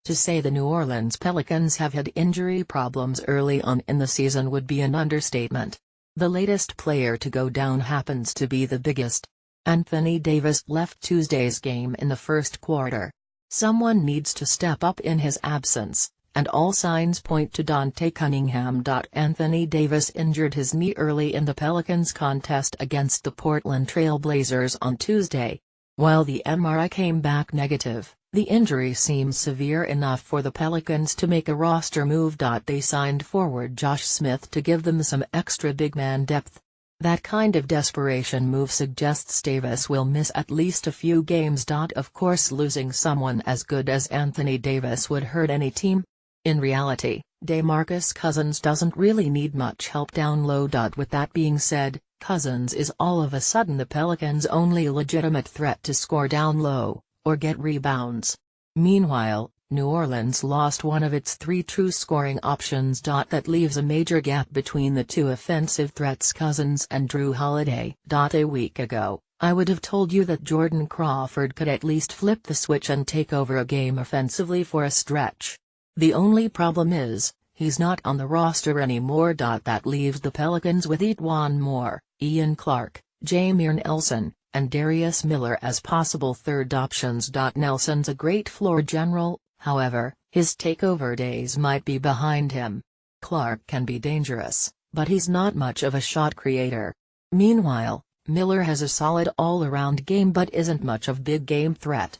To say the New Orleans Pelicans have had injury problems early on in the season would be an understatement. The latest player to go down happens to be the biggest. Anthony Davis left Tuesday's game in the first quarter. Someone needs to step up in his absence, and all signs point to Dante Cunningham. Anthony Davis injured his knee early in the Pelicans' contest against the Portland Trail Blazers on Tuesday. While the MRI came back negative, the injury seems severe enough for the Pelicans to make a roster move. They signed forward Josh Smith to give them some extra big man depth. That kind of desperation move suggests Davis will miss at least a few games. Of course, losing someone as good as Anthony Davis would hurt any team. In reality, DeMarcus Cousins doesn't really need much help down low. With that being said, Cousins is all of a sudden the Pelicans' only legitimate threat to score down low, or get rebounds. Meanwhile, New Orleans lost one of its three true scoring options. That leaves a major gap between the two offensive threats, Cousins and Drew Holiday. A week ago, I would have told you that Jordan Crawford could at least flip the switch and take over a game offensively for a stretch. The only problem is, he's not on the roster anymore. That leaves the Pelicans with E'Twaun Moore, Ian Clark, Jameer Nelson, and Darius Miller as possible third options. Nelson's a great floor general, however, his takeover days might be behind him. Clark can be dangerous, but he's not much of a shot creator. Meanwhile, Miller has a solid all-around game but isn't much of big game threat.